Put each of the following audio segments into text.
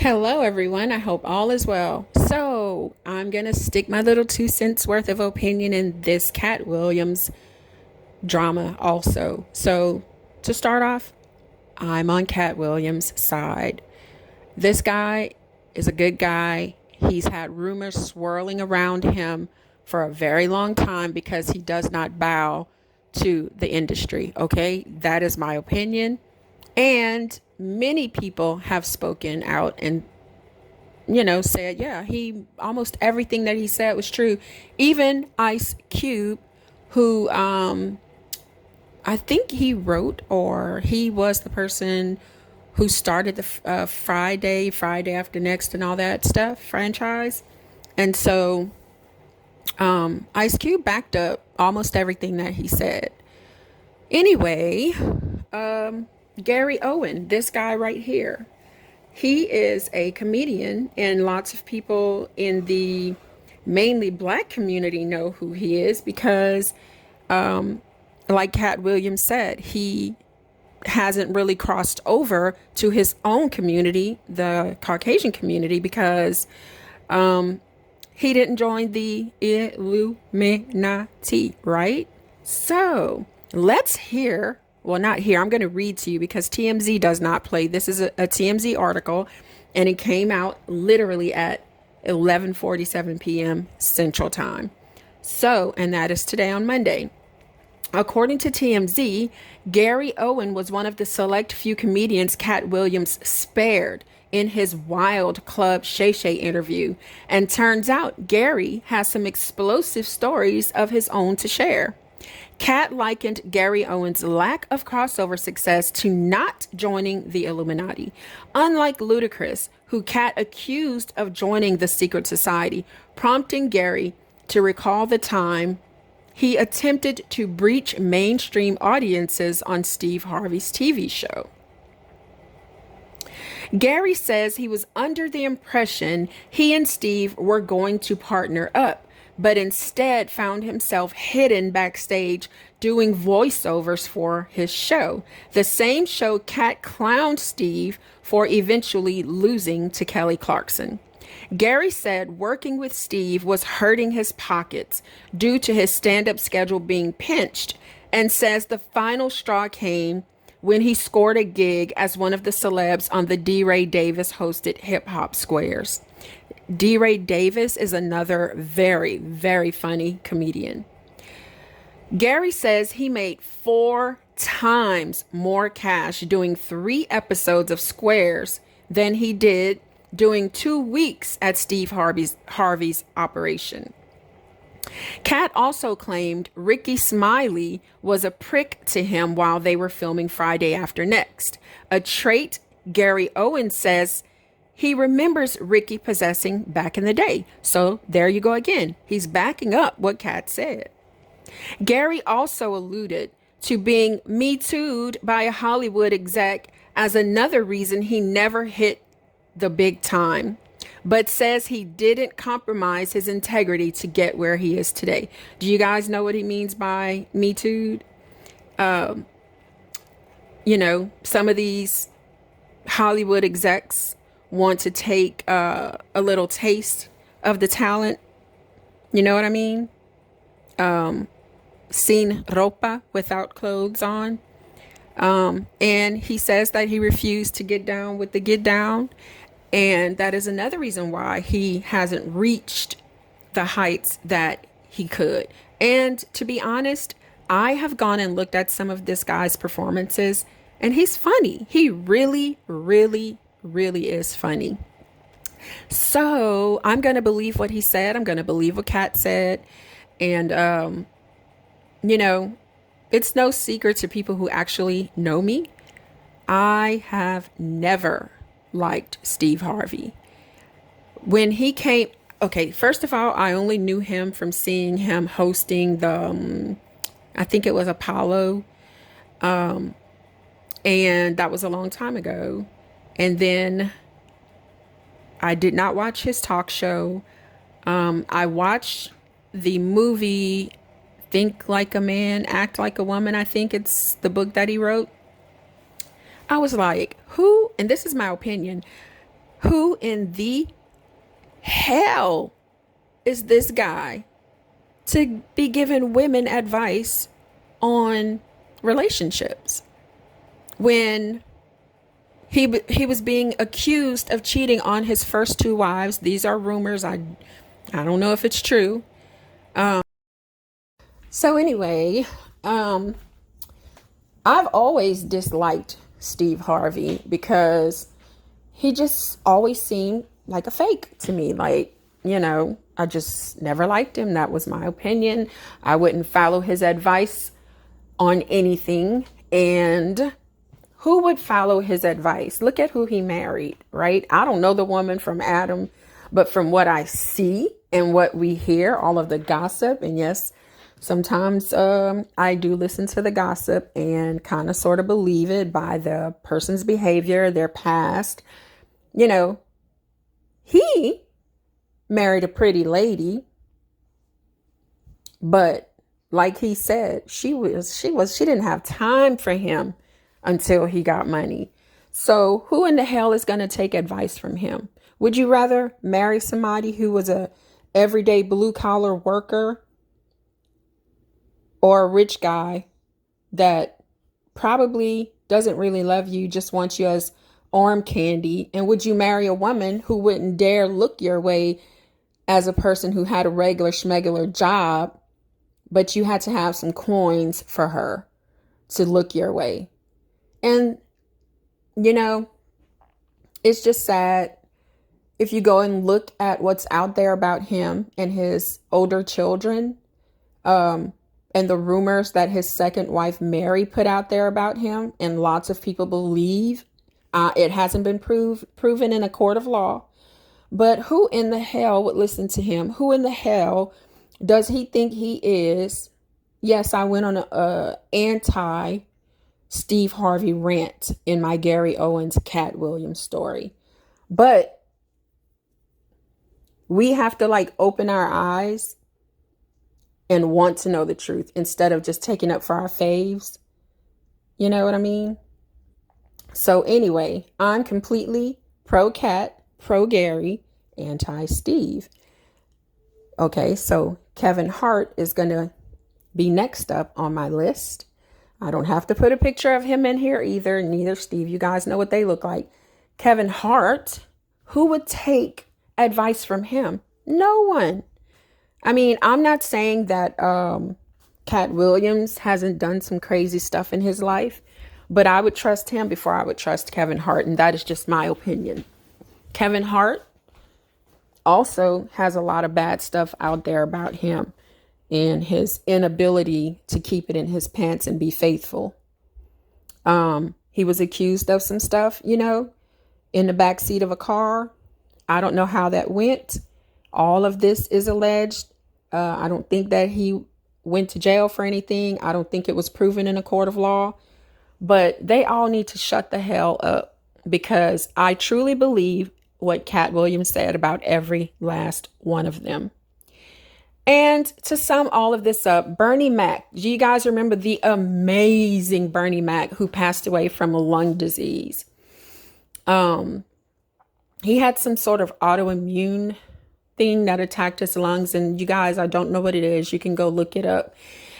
Hello, everyone. I hope all is well. So, I'm going to stick my little 2 cents worth of opinion in this Cat Williams drama also. So, to start off, I'm on Cat Williams' side. This guy is a good guy. He's had rumors swirling around him for a very long time because he does not bow to the industry. Okay, that is my opinion. And many people have spoken out and said, yeah, he almost everything that he said was true. Even Ice Cube, who I think he wrote or he was the person who started the Friday After Next and all that stuff franchise. And so Ice Cube backed up almost everything that he said. Anyway, Gary Owen, this guy right here, he is a comedian, and lots of people in the mainly black community know who he is because, like Cat Williams said, he hasn't really crossed over to his own community, the Caucasian community, because he didn't join the Illuminati, right? So let's hear. Well, not here. I'm going to read to you because TMZ does not play. This is a TMZ article, and it came out literally at 11:47 p.m. Central Time. So, and that is today on Monday. According to TMZ, Gary Owen was one of the select few comedians Cat Williams spared in his Wild Club Shay Shay interview. And turns out Gary has some explosive stories of his own to share. Cat likened Gary Owen's lack of crossover success to not joining the Illuminati. Unlike Ludacris, who Cat accused of joining the secret society, prompting Gary to recall the time he attempted to breach mainstream audiences on Steve Harvey's TV show. Gary says he was under the impression he and Steve were going to partner up, but instead found himself hidden backstage doing voiceovers for his show. The same show Cat clowned Steve for eventually losing to Kelly Clarkson. Gary said working with Steve was hurting his pockets due to his stand-up schedule being pinched, and says the final straw came when he scored a gig as one of the celebs on the D. Ray Davis hosted Hip Hop Squares. D. Ray Davis is another very, very funny comedian. Gary says he made 4 times more cash doing 3 episodes of Squares than he did doing 2 weeks at Steve Harvey's operation. Cat also claimed Ricky Smiley was a prick to him while they were filming Friday After Next, a trait Gary Owen says he remembers Ricky possessing back in the day. So there you go again. He's backing up what Cat said. Gary also alluded to being Me Too'd by a Hollywood exec as another reason he never hit the big time, but says he didn't compromise his integrity to get where he is today. Do you guys know what he means by Me Too'd? Some of these Hollywood execs want to take a little taste of the talent. You know what I mean? Sin ropa, without clothes on. And he says that he refused to get down with the get down. And that is another reason why he hasn't reached the heights that he could. And to be honest, I have gone and looked at some of this guy's performances, and he's funny. He really, really, really is funny. So I'm going to believe what he said. I'm going to believe what Kat said. And, it's no secret to people who actually know me. I have never liked Steve Harvey. When he came, okay, first of all, I only knew him from seeing him hosting the, I think it was Apollo. And that was a long time ago. And then I did not watch his talk show. I watched the movie Think Like a Man, Act Like a Woman. I think it's the book that he wrote. I was like, who, and this is my opinion, Who in the hell is this guy to be giving women advice on relationships when he was being accused of cheating on his first two wives? These are rumors. I don't know if it's true. So anyway, I've always disliked Steve Harvey because he just always seemed like a fake to me. Like, I just never liked him. That was my opinion. I wouldn't follow his advice on anything. And who would follow his advice? Look at who he married, right? I don't know the woman from Adam, but from what I see and what we hear, all of the gossip, and yes, sometimes I do listen to the gossip and kind of sort of believe it by the person's behavior, their past. He married a pretty lady, but like he said, she didn't have time for him until he got money. So who in the hell is going to take advice from him? Would you rather marry somebody who was a everyday blue collar worker, or a rich guy that probably doesn't really love you, just wants you as arm candy? And would you marry a woman who wouldn't dare look your way as a person who had a regular schmegular job, but you had to have some coins for her to look your way? And, it's just sad. If you go and look at what's out there about him and his older children, and the rumors that his second wife, Mary, put out there about him, and lots of people believe, it hasn't been proven in a court of law. But who in the hell would listen to him? Who in the hell does he think he is? Yes, I went on a anti Steve Harvey rant in my Gary Owens Cat Williams story. But we have to open our eyes and want to know the truth instead of just taking up for our faves. You know what I mean? So anyway, I'm completely pro Cat, pro Gary, anti Steve. Okay, so Kevin Hart is going to be next up on my list. I don't have to put a picture of him in here either. Neither Steve. You guys know what they look like. Kevin Hart, who would take advice from him? No one. I mean, I'm not saying that Cat Williams hasn't done some crazy stuff in his life, but I would trust him before I would trust Kevin Hart, and that is just my opinion. Kevin Hart also has a lot of bad stuff out there about him and his inability to keep it in his pants and be faithful. He was accused of some stuff, in the backseat of a car. I don't know how that went. All of this is alleged. I don't think that he went to jail for anything. I don't think it was proven in a court of law. But they all need to shut the hell up, because I truly believe what Cat Williams said about every last one of them. And to sum all of this up, Bernie Mac. Do you guys remember the amazing Bernie Mac who passed away from a lung disease? He had some sort of autoimmune thing that attacked his lungs. And you guys, I don't know what it is. You can go look it up.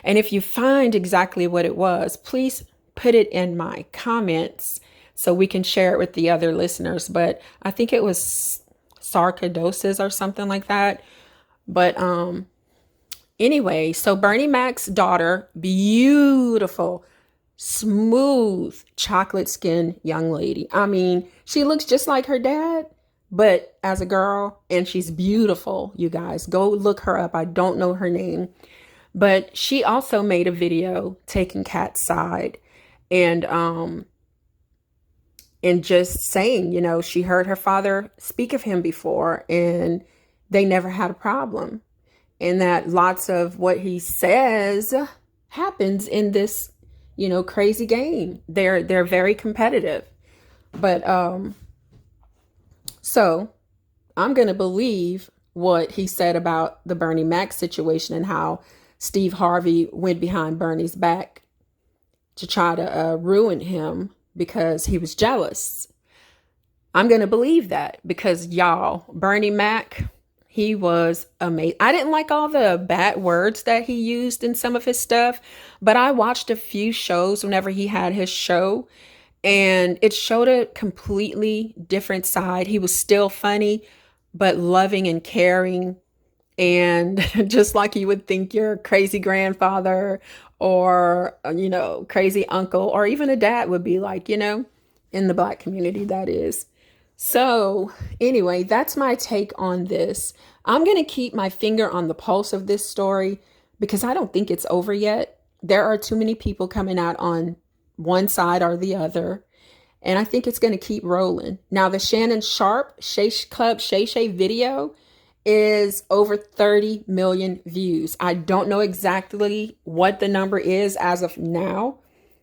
And if you find exactly what it was, please put it in my comments so we can share it with the other listeners. But I think it was sarcoidosis or something like that. But anyway, so Bernie Mac's daughter, beautiful, smooth, chocolate skinned young lady. I mean, she looks just like her dad, but as a girl, and she's beautiful, you guys. Go look her up. I don't know her name. But she also made a video taking Kat's side and just saying, she heard her father speak of him before and they never had a problem. And that lots of what he says happens in this, crazy game. They're very competitive. But so I'm going to believe what he said about the Bernie Mac situation and how Steve Harvey went behind Bernie's back to try to ruin him because he was jealous. I'm going to believe that because y'all, Bernie Mac, he was amazing. I didn't like all the bad words that he used in some of his stuff, but I watched a few shows whenever he had his show, and it showed a completely different side. He was still funny, but loving and caring. And just like you would think your crazy grandfather or, crazy uncle or even a dad would be like, in the Black community, that is. So, anyway, that's my take on this. I'm going to keep my finger on the pulse of this story because I don't think it's over yet. There are too many people coming out on one side or the other. And I think it's going to keep rolling. Now, the Shannon Sharp Club Shay Shay video is over 30 million views. I don't know exactly what the number is as of now,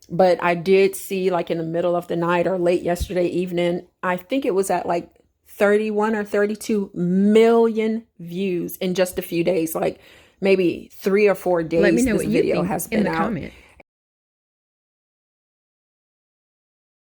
but I did see like in the middle of the night or late yesterday evening, I think it was at like 31 or 32 million views in just a few days, like maybe 3 or 4 days Let me know this what you video think has in been the out. comment.